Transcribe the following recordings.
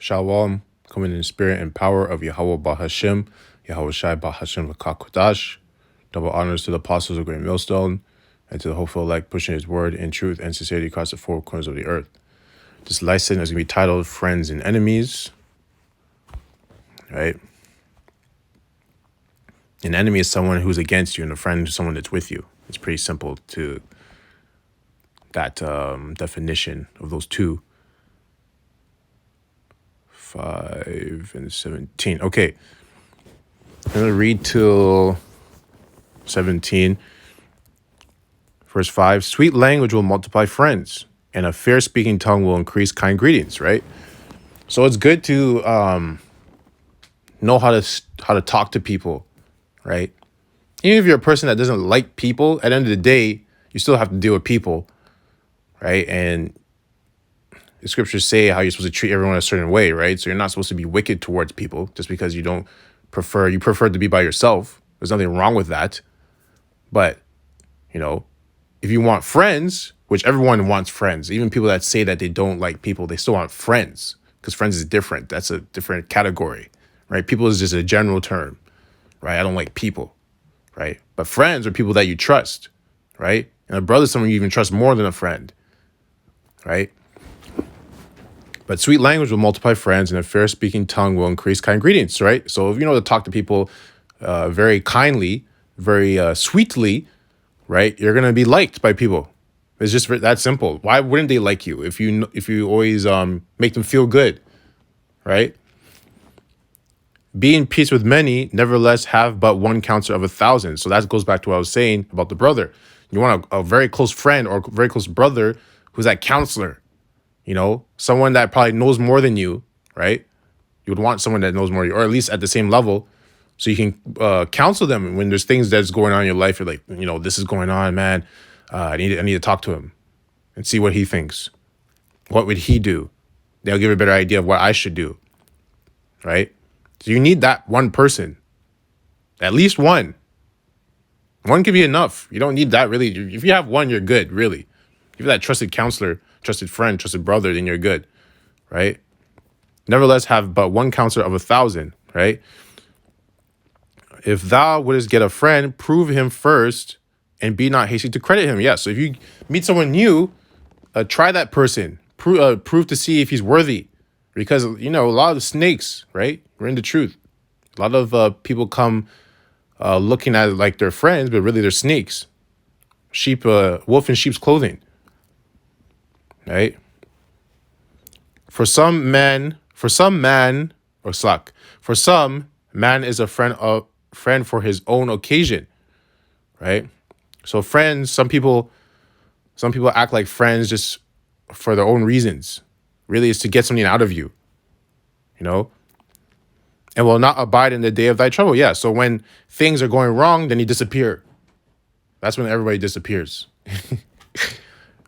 Shalom, coming in the spirit and power of Yahweh Bahashim, Yahweh Shai Bahashim Lakakodash. Double honors to the apostles of Great Millstone and to the hopeful elect pushing his word in truth and sincerity across the four corners of the earth. This lesson is going to be titled Friends and Enemies. Right? An enemy is someone who's against you, and a friend is someone that's with you. It's pretty simple to that definition of those two. 5 and 17. Okay. I'm going to read till 17. Verse 5. Sweet language will multiply friends, and a fair-speaking tongue will increase kind greetings, right? So it's good to know how to talk to people, right? Even if you're a person that doesn't like people, at the end of the day, you still have to deal with people, right? And the scriptures say how you're supposed to treat everyone a certain way, right? So you're not supposed to be wicked towards people just because you prefer to be by yourself. There's nothing wrong with that. But, if you want friends, which everyone wants friends, even people that say that they don't like people, they still want friends because friends is different. That's a different category, right? People is just a general term, right? I don't like people, right? But friends are people that you trust, right? And a brother is someone you even trust more than a friend, right? But sweet language will multiply friends, and a fair-speaking tongue will increase kind greetings, right? So if you know to talk to people very kindly, very sweetly, right, you're going to be liked by people. It's just that simple. Why wouldn't they like you if you always make them feel good, right? Be in peace with many, nevertheless have but one counselor of 1,000. So that goes back to what I was saying about the brother. You want a very close friend or very close brother who's that counselor. Someone that probably knows more than you, right? You would want someone that knows more, or at least at the same level, so you can counsel them when there's things that's going on in your life. You're like, this is going on, man. I need to talk to him and see what he thinks. What would he do? They'll give a better idea of what I should do, right? So you need that one person, at least one. One can be enough. You don't need that really. If you have one, you're good, really. If you're that trusted counselor, trusted friend, trusted brother, then you're good, right? Nevertheless, have but one counselor of 1,000, right? If thou wouldest get a friend, prove him first, and be not hasty to credit him. Yeah, so if you meet someone new, try that person. Prove to see if he's worthy. Because, a lot of the snakes, right? We're in the truth. A lot of people come looking at it like they're friends, but really they're snakes. Wolf in sheep's clothing. Right? For some, man is a friend for his own occasion, right? So friends, some people act like friends just for their own reasons. Really, it's to get something out of you, and will not abide in the day of thy trouble. Yeah. So when things are going wrong, then you disappear. That's when everybody disappears.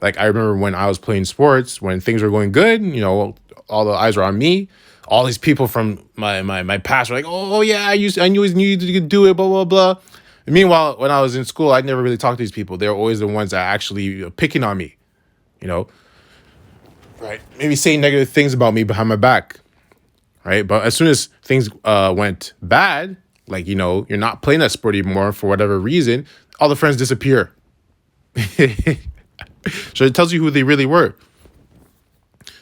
Like, I remember when I was playing sports, when things were going good, all the eyes were on me. All these people from my past were like, oh yeah, I knew you could do it, blah, blah, blah. And meanwhile, when I was in school, I never really talked to these people. They were always the ones that actually picking on me, right? Maybe saying negative things about me behind my back, right? But as soon as things went bad, like, you're not playing that sport anymore for whatever reason, all the friends disappear. So it tells you who they really were.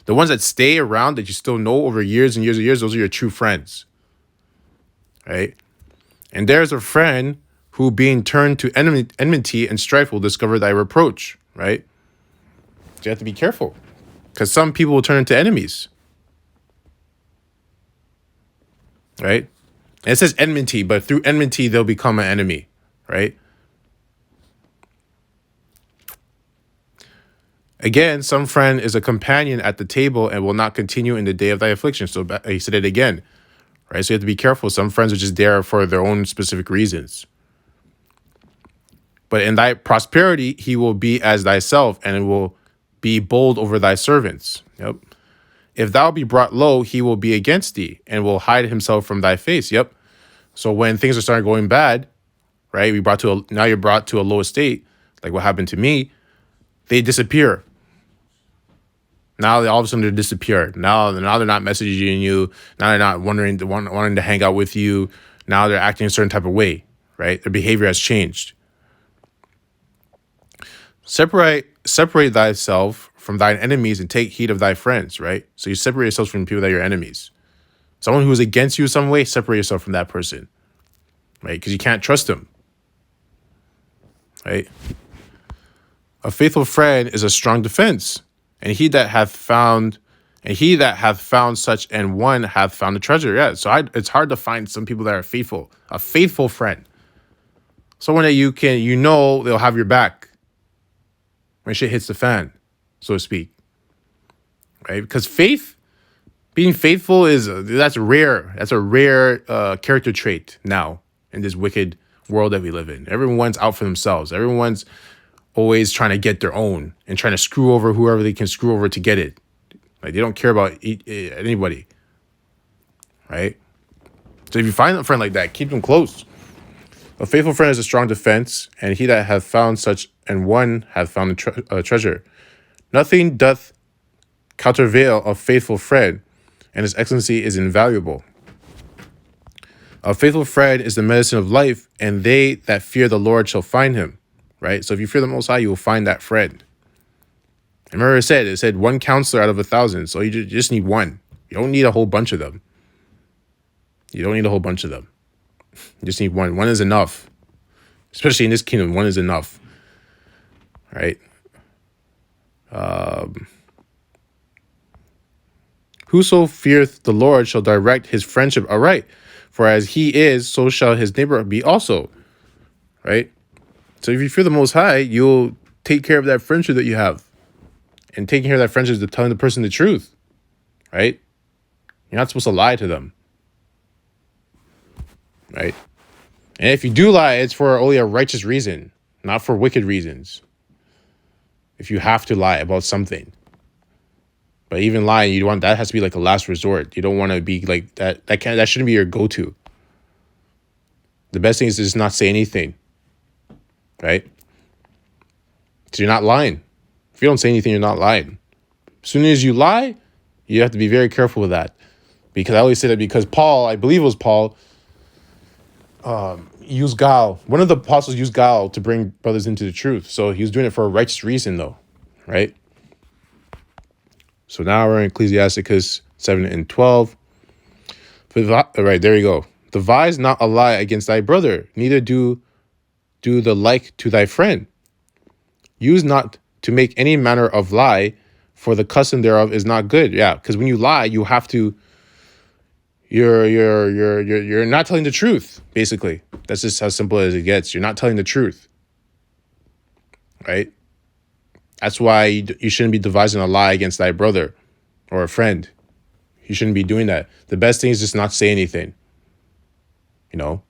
The ones that stay around that you still know over years and years and years, those are your true friends, right? And there's a friend who, being turned to enmity and strife, will discover thy reproach, right? So you have to be careful, because some people will turn into enemies, right? And it says enmity, but through enmity, they'll become an enemy, right? Again, some friend is a companion at the table and will not continue in the day of thy affliction. So he said it again, right? So you have to be careful. Some friends are just there for their own specific reasons. But in thy prosperity, he will be as thyself, and it will be bold over thy servants. Yep. If thou be brought low, he will be against thee and will hide himself from thy face. Yep. So when things are starting going bad, right? Now you're brought to a low estate, like what happened to me. They disappear. Now all of a sudden they're disappeared. Now they're not messaging you. Now they're not wanting to hang out with you. Now they're acting a certain type of way, right? Their behavior has changed. Separate thyself from thine enemies and take heed of thy friends, right? So you separate yourself from people that are your enemies. Someone who is against you in some way, separate yourself from that person, right? Because you can't trust them, right? A faithful friend is a strong defense, and he that hath found such an one hath found a treasure. Yeah, so it's hard to find some people that are faithful. A faithful friend, someone that they'll have your back when shit hits the fan, so to speak, right? Because being faithful that's rare. That's a rare character trait now in this wicked world that we live in. Everyone's out for themselves. Everyone's always trying to get their own and trying to screw over whoever they can screw over to get it. Like, they don't care about anybody, right? So if you find a friend like that, keep them close. A faithful friend is a strong defense, and he that hath found such an one hath found a treasure. Nothing doth countervail a faithful friend, and his excellency is invaluable. A faithful friend is the medicine of life, and they that fear the Lord shall find him. Right? So if you fear the Most High, you will find that friend. I remember it said one counselor out of 1,000. So you just need one. You don't need a whole bunch of them. You just need one. One is enough. Especially in this kingdom, one is enough. Right? Whoso feareth the Lord shall direct his friendship aright. For as he is, so shall his neighbor be also. Right? So if you fear the Most High, you'll take care of that friendship that you have. And taking care of that friendship is telling the person the truth, right? You're not supposed to lie to them, right? And if you do lie, it's for only a righteous reason, not for wicked reasons. If you have to lie about something. But even lying, that has to be like a last resort. You don't want to be like that. That shouldn't be your go-to. The best thing is to just not say anything. Right? So you're not lying. If you don't say anything, you're not lying. As soon as you lie, you have to be very careful with that. Because I always say that because Paul, I believe it was Paul, used guile. One of the apostles used guile to bring brothers into the truth. So he was doing it for a righteous reason, though. Right? So now we're in Ecclesiasticus 7 and 12. Right, there you go. Devise not a lie against thy brother, neither do the like to thy friend. Use not to make any manner of lie, for the custom thereof is not good. Yeah, because when you lie, you have to. You're not telling the truth. Basically, that's just how simple as it gets. You're not telling the truth, right? That's why you shouldn't be devising a lie against thy brother or a friend. You shouldn't be doing that. The best thing is just not say anything. You know,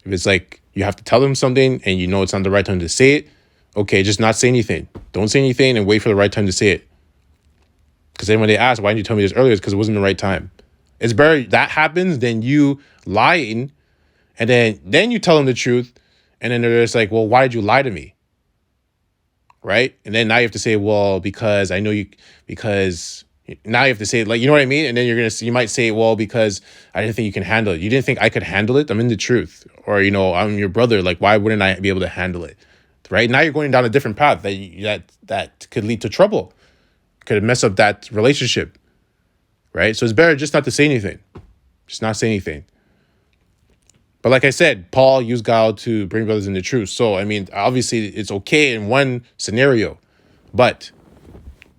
if it's like you have to tell them something and you know it's not the right time to say it, okay, just not say anything. Don't say anything and wait for the right time to say it. Because then when they ask, why didn't you tell me this earlier? It's because it wasn't the right time. It's better that happens than you lying and then you tell them the truth and then they're just like, well, why did you lie to me? Right? And then now you have to say, well, because I know you, because now you have to say, like, you know what I mean? And then you might say, well, because I didn't think you can handle it. You didn't think I could handle it? I'm in the truth. Or, I'm your brother. Like, why wouldn't I be able to handle it? Right? Now you're going down a different path that could lead to trouble. Could mess up that relationship. Right? So it's better just not to say anything. Just not say anything. But like I said, Paul used guile to bring brothers into truth. So, I mean, obviously it's okay in one scenario, but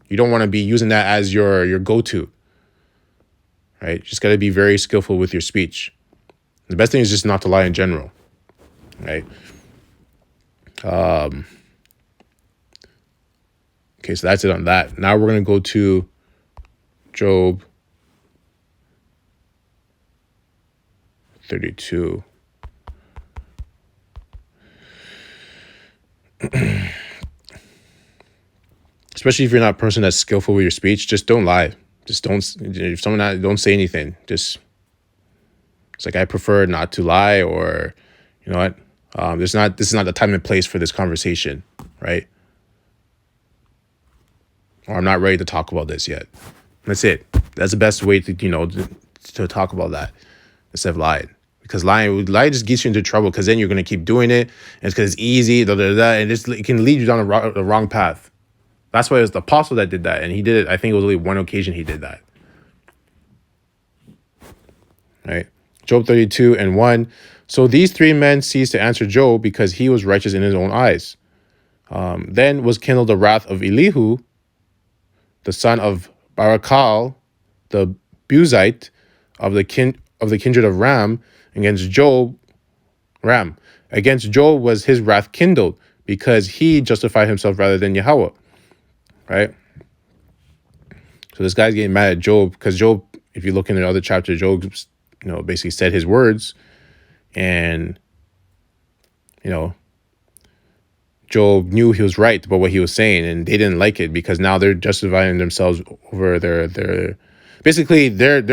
you don't want to be using that as your go-to, right? Just got to be very skillful with your speech. The best thing is just not to lie in general, right? Okay, so that's it on that. Now we're going to go to Job 32. Especially if you're not a person that's skillful with your speech, just don't lie. Just don't. If someone don't say anything. Just it's like I prefer not to lie, or you know what? This is not the time and place for this conversation, right? or I'm not ready to talk about this yet. That's it. That's the best way to, to talk about that instead of lying. Because lying just gets you into trouble, because then you're going to keep doing it. And it's because it's easy, and it can lead you down the wrong path. That's why it was the apostle that did that. And he did it, I think it was only one occasion he did that. Right? Job 32:1. So these three men ceased to answer Job because he was righteous in his own eyes. Then was kindled the wrath of Elihu, the son of Barakal, the Buzite of the kindred of Ram, against Job. Against Job was his wrath kindled, because he justified himself rather than Yahweh. Right? So this guy's getting mad at Job because Job, if you look in the other chapter, Job, basically said his words, and Job knew he was right about what he was saying, and they didn't like it because now they're justifying themselves over their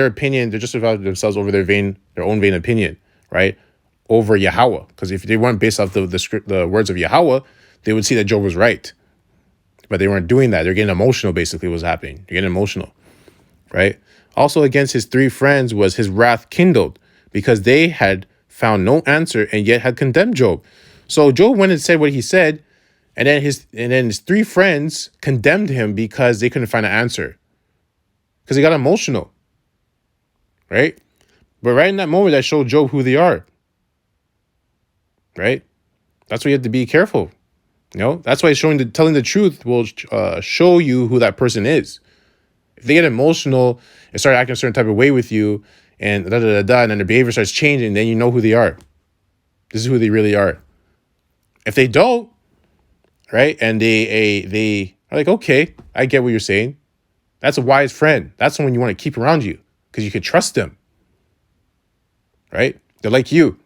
opinion. They're justifying themselves over their own vain opinion, right? Over Yahweh. Because if they weren't based off the words of Yahweh, they would see that Job was right. But they weren't doing that. They're getting emotional, basically, what's happening. They're getting emotional, right? Also against his three friends was his wrath kindled, because they had found no answer and yet had condemned Job. So Job went and said what he said, and then his three friends condemned him because they couldn't find an answer. Because he got emotional. Right? But right in that moment, that showed Job who they are. Right? That's why you have to be careful. That's why telling the truth will show you who that person is. If they get emotional and start acting a certain type of way with you, and and then their behavior starts changing, then you know who they are. This is who they really are. If they don't, right, and they are like, okay, I get what you're saying. That's a wise friend. That's someone you want to keep around you because you can trust them. Right? They're like you.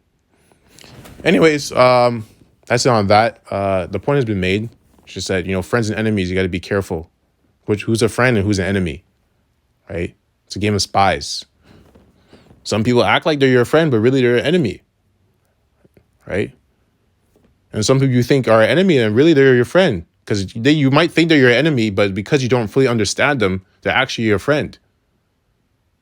Anyways, that's it on that. The point has been made. It's just that, friends and enemies, you got to be careful. Who's a friend and who's an enemy, right? It's a game of spies. Some people act like they're your friend, but really they're an enemy, right? And some people you think are an enemy, and really they're your friend. Because you might think they're your enemy, but because you don't fully understand them, they're actually your friend.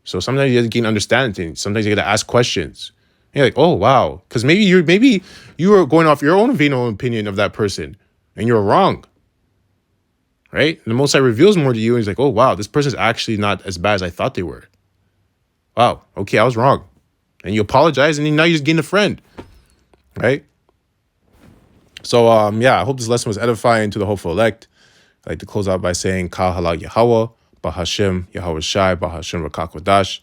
So sometimes you have to gain understanding things. Sometimes you got to ask questions. And you're like, oh, wow. Because maybe you were going off your own opinion of that person, and you're wrong. Right? And the Most High reveals more to you, and he's like, oh, wow, this person's actually not as bad as I thought they were. Wow, okay, I was wrong. And you apologize, and then now you just gain a friend. Right? So, I hope this lesson was edifying to the hopeful elect. I'd like to close out by saying, Kal Halak Yahweh, Bahashem, Yahweh Shai, Bahashem Rakak Wadash.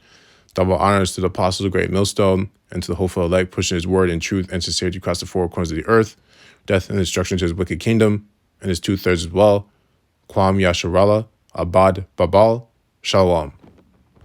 Double honors to the apostles of the great millstone, and to the hopeful elect, pushing his word in truth and sincerity across the four corners of the earth. Death and destruction to his wicked kingdom, and his 2/3 as well. Kwam Yasharallah, Abad Babal, Shalom.